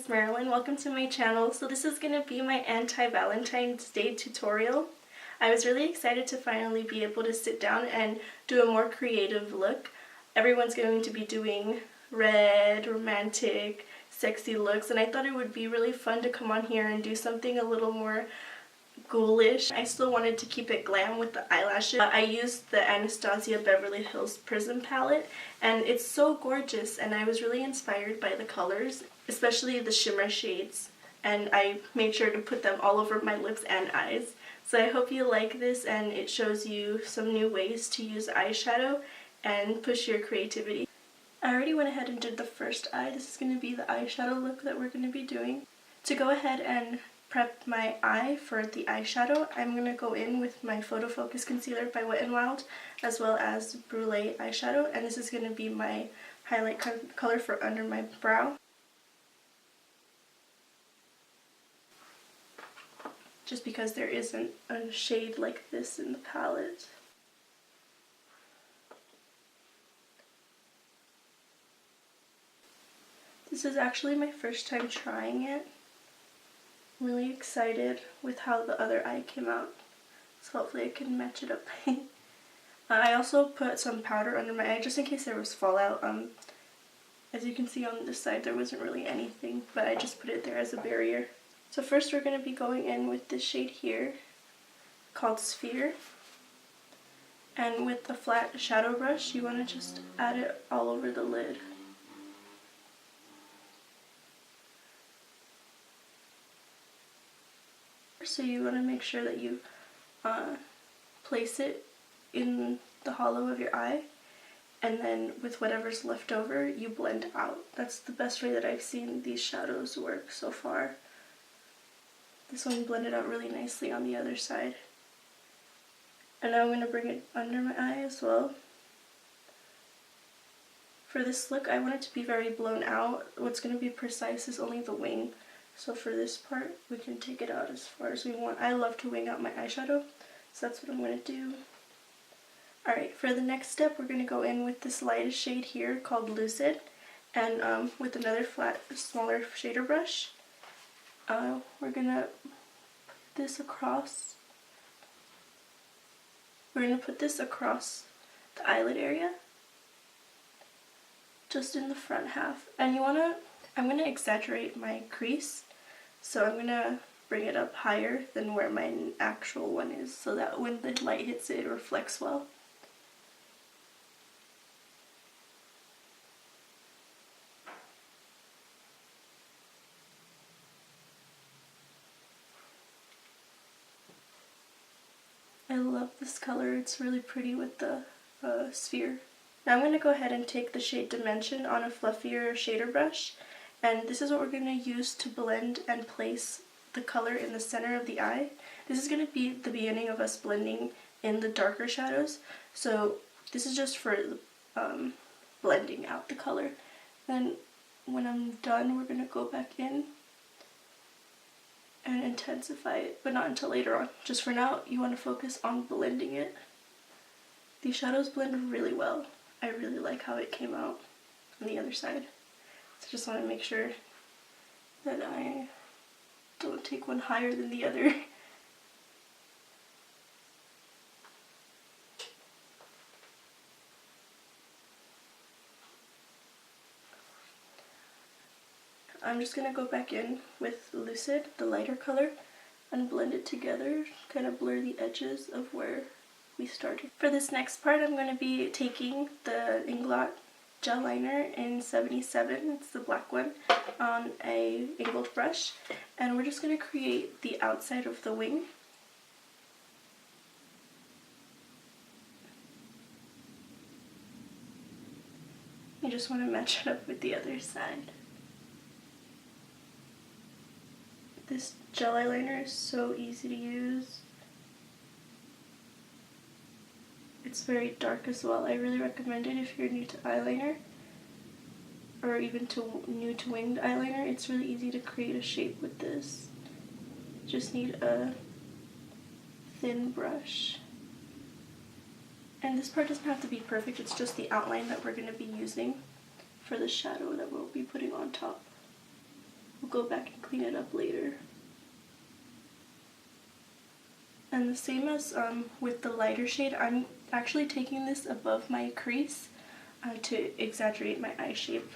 it's Marilyn. Welcome to my channel. So this is going to be my anti-Valentine's Day tutorial. I was really excited to finally be able to sit down and do a more creative look. Everyone's going to be doing red, romantic, sexy looks, and I thought it would be really fun to come on here and do something a little more ghoulish. I still wanted to keep it glam with the eyelashes. I used the Anastasia Beverly Hills Prism palette, and it's so gorgeous, and I was really inspired by the colors, especially the shimmer shades, and I made sure to put them all over my lips and eyes. So I hope you like this, and it shows you some new ways to use eyeshadow and push your creativity. I already went ahead and did the first eye. This is going to be the eyeshadow look that we're going to be doing. To go ahead and prep my eye for the eyeshadow, I'm going to go in with my Photo Focus Concealer by Wet n Wild, as well as Brulee eyeshadow, and this is going to be my highlight color for under my brow. Just because there isn't a shade like this in the palette. This is actually my first time trying it. I'm really excited with how the other eye came out, so hopefully I can match it up. I also put some powder under my eye just in case there was fallout. As you can see on this side, there wasn't really anything, but I just put it there as a barrier. So first we're going to be going in with this shade here called Sphere, and with the flat shadow brush you want to just add it all over the lid. So you want to make sure that you place it in the hollow of your eye, and then with whatever's left over you blend out. That's the best way that I've seen these shadows work so far. This one blended out really nicely on the other side. And now I'm going to bring it under my eye as well. For this look I want it to be very blown out. What's going to be precise is only the wing. So for this part, we can take it out as far as we want. I love to wing out my eyeshadow, so that's what I'm going to do. Alright, for the next step, we're going to go in with this lightest shade here called Lucid, and with another flat, smaller shader brush, we're going to put this across. We're going to put this across the eyelid area, just in the front half. And I'm going to exaggerate my crease, so I'm going to bring it up higher than where my actual one is, so that when the light hits it, it reflects well. I love this color, it's really pretty with the sphere. Now I'm going to go ahead and take the shade Dimension on a fluffier shader brush, and this is what we're going to use to blend and place the color in the center of the eye. This is going to be the beginning of us blending in the darker shadows, so this is just for blending out the color. Then when I'm done, we're going to go back in and intensify it, but not until later on. Just for now, you want to focus on blending it. These shadows blend really well. I really like how it came out on the other side. So just want to make sure that I don't take one higher than the other. I'm just going to go back in with Lucid, the lighter color, and blend it together, kind of blur the edges of where we started. For this next part, I'm going to be taking the Inglot gel liner in 77, it's the black one, on a angled brush, and we're just going to create the outside of the wing. You just want to match it up with the other side. This gel eyeliner is so easy to use. It's very dark as well. I really recommend it if you're new to eyeliner, or even new to winged eyeliner. It's really easy to create a shape with this. Just need a thin brush. And this part doesn't have to be perfect, it's just the outline that we're going to be using for the shadow that we'll be putting on top. we'll go back and clean it up later. And the same as with the lighter shade, I'm actually taking this above my crease to exaggerate my eye shape.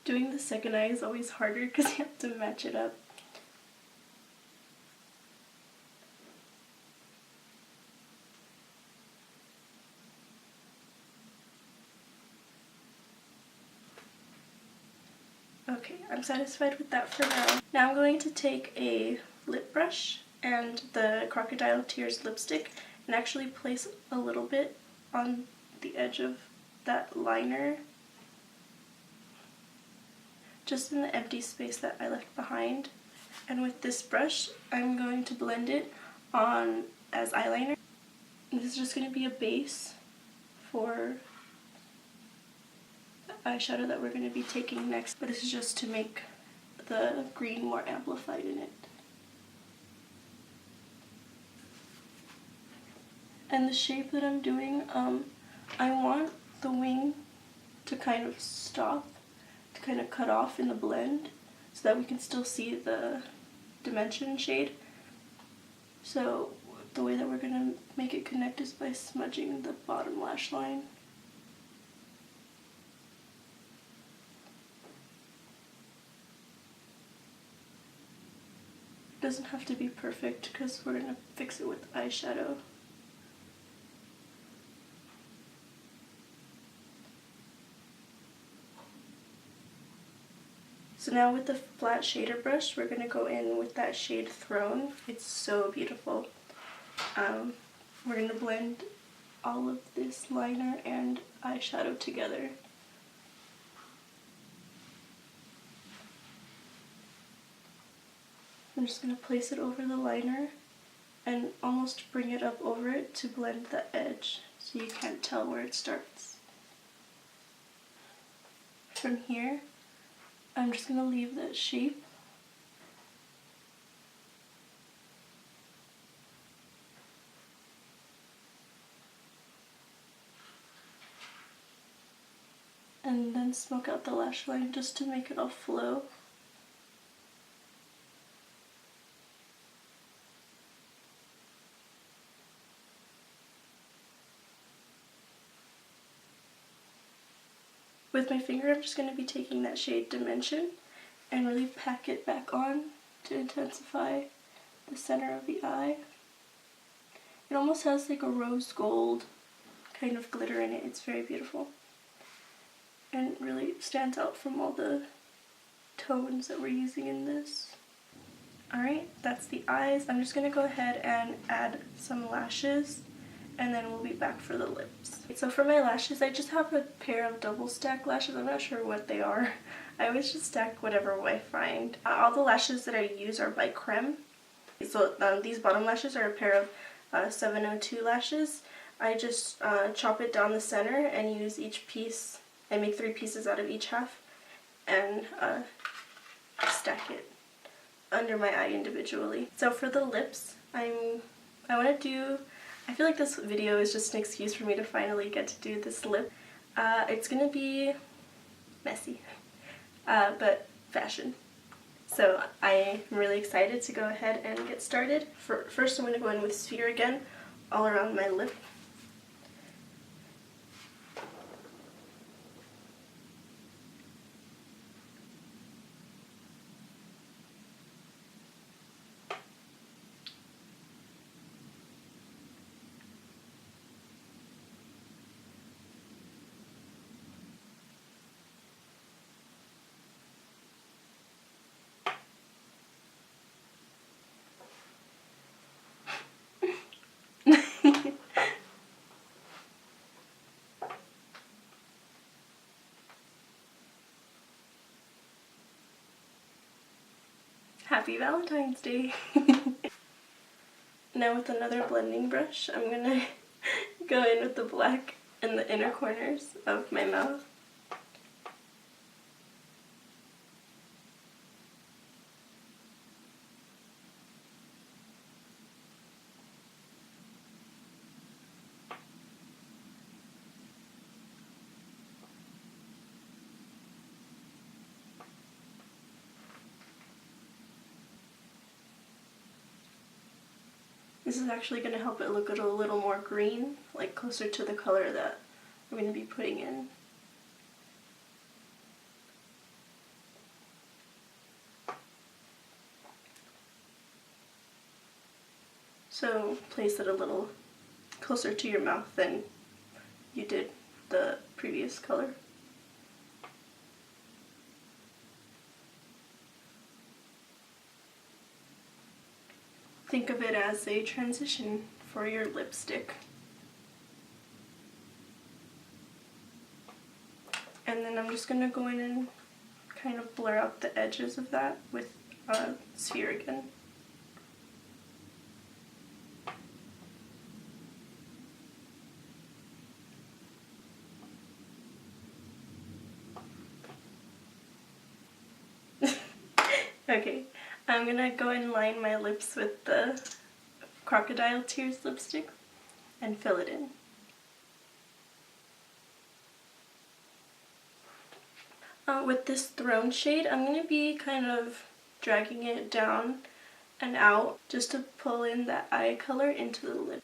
Doing the second eye is always harder because you have to match it up. Okay, I'm satisfied with that for now. Now I'm going to take a lip brush and the Crocodile Tears lipstick and actually place a little bit on the edge of that liner, just in the empty space that I left behind. And with this brush, I'm going to blend it on as eyeliner. And this is just going to be a base for the eyeshadow that we're going to be taking next, but this is just to make the green more amplified in it. And the shape that I'm doing, I want the wing to kind of stop, to kind of cut off in the blend so that we can still see the dimension shade. So the way that we're going to make it connect is by smudging the bottom lash line. It doesn't have to be perfect because we're going to fix it with eyeshadow. So now with the flat shader brush, we're going to go in with that shade Throne. It's so beautiful. We're going to blend all of this liner and eyeshadow together. I'm just going to place it over the liner and almost bring it up over it to blend the edge so you can't tell where it starts. From here, I'm just going to leave that shape. And then smoke out the lash line just to make it all flow. With my finger, I'm just going to be taking that shade Dimension and really pack it back on to intensify the center of the eye. It almost has like a rose gold kind of glitter in it. It's very beautiful. And it really stands out from all the tones that we're using in this. Alright, that's the eyes. I'm just going to go ahead and add some lashes, and then we'll be back for the lips. So for my lashes, I just have a pair of double stack lashes. I'm not sure what they are. I always just stack whatever I find. All the lashes that I use are by Creme. So these bottom lashes are a pair of 702 lashes. I just chop it down the center and use each piece. I make 3 pieces out of each half and stack it under my eye individually. So for the lips, I want to do, I feel like this video is just an excuse for me to finally get to do this lip. It's gonna be messy, but fashion. So I'm really excited to go ahead and get started. First I'm gonna go in with Sphere again, all around my lip. Happy Valentine's Day! Now with another blending brush, I'm gonna go in with the black in the inner corners of my mouth. This is actually going to help it look a little more green, like closer to the color that I'm going to be putting in. So place it a little closer to your mouth than you did the previous color. Think of it as a transition for your lipstick. And then I'm just going to go in and kind of blur out the edges of that with a sphere again. Okay, I'm gonna go and line my lips with the Crocodile Tears lipstick and fill it in. With this Throne shade, I'm gonna be kind of dragging it down and out just to pull in that eye color into the lip.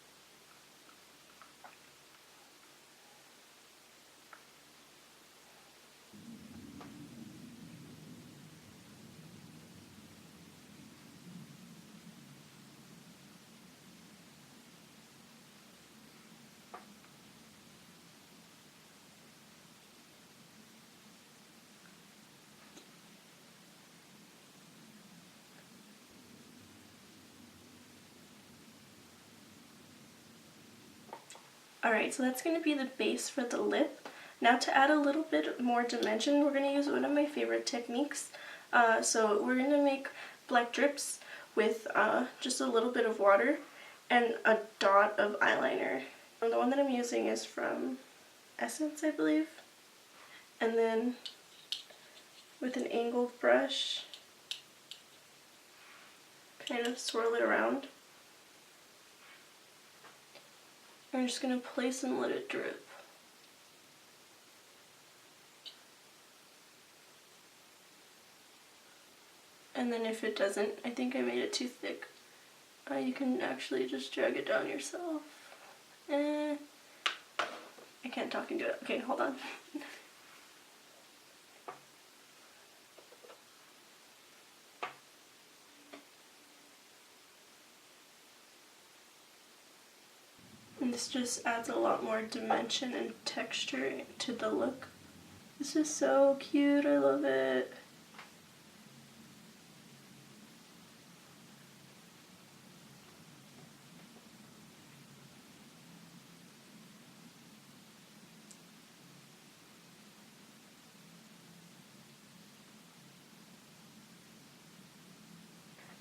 Alright, so that's going to be the base for the lip. Now to add a little bit more dimension, we're going to use one of my favorite techniques. So we're going to make black drips with just a little bit of water and a dot of eyeliner. And the one that I'm using is from Essence, I believe. And then with an angled brush, kind of swirl it around. I'm just going to place and let it drip. And then if it doesn't, I think I made it too thick, you can actually just drag it down yourself. I can't talk into it. Okay, hold on. And this just adds a lot more dimension and texture to the look. This is so cute, I love it.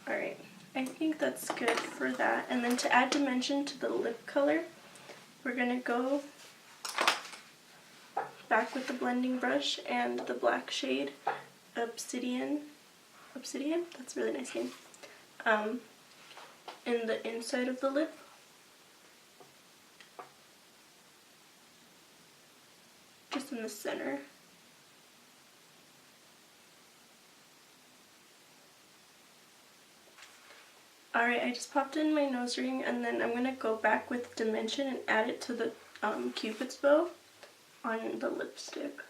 Alright, I think that's good for that. And then to add dimension to the lip color, we're going to go back with the blending brush and the black shade Obsidian, that's a really nice name, in the inside of the lip. Just in the center. Alright, I just popped in my nose ring, and then I'm going to go back with dimension and add it to the Cupid's bow on the lipstick.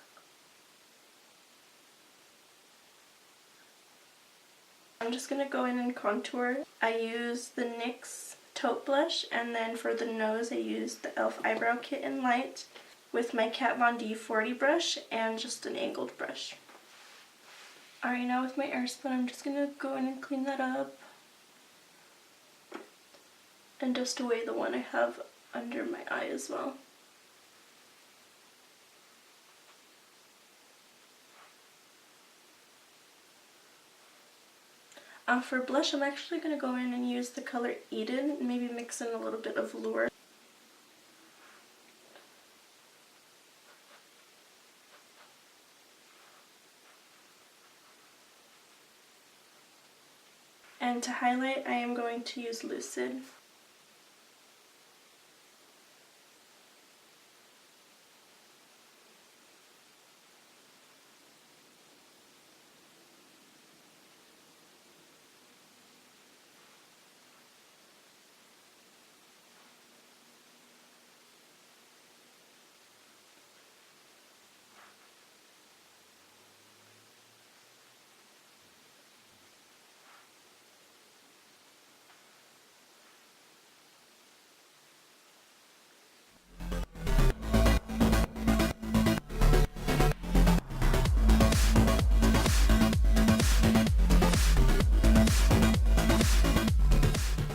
I'm just going to go in and contour. I use the NYX Taupe blush, and then for the nose I use the e.l.f. Eyebrow Kit in Light with my Kat Von D 40 brush and just an angled brush. Alright, now with my airspun I'm just going to go in and clean that up and dust away the one I have under my eye as well. For blush, I'm actually going to go in and use the color Eden, maybe mix in a little bit of Velour. And to highlight, I am going to use Lucid.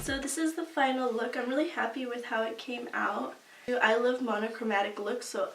So this is the final look. I'm really happy with how it came out. I love monochromatic looks, so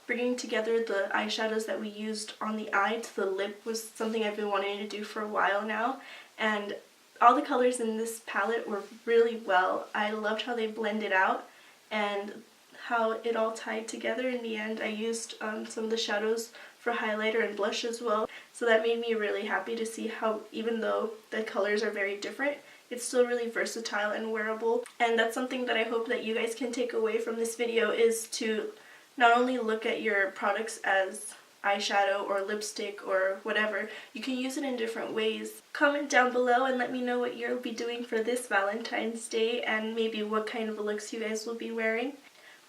bringing together the eyeshadows that we used on the eye to the lip was something I've been wanting to do for a while now, and all the colors in this palette were really well. I loved how they blended out and how it all tied together in the end. I used some of the shadows for highlighter and blush as well, so that made me really happy to see how, even though the colors are very different, it's still really versatile and wearable. And that's something that I hope that you guys can take away from this video, is to not only look at your products as eyeshadow or lipstick or whatever, you can use it in different ways. Comment down below and let me know what you'll be doing for this Valentine's Day and maybe what kind of looks you guys will be wearing.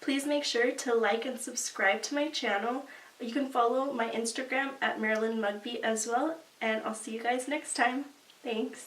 Please make sure to like and subscribe to my channel. You can follow my Instagram at MarilynMugBeat as well, and I'll see you guys next time. Thanks!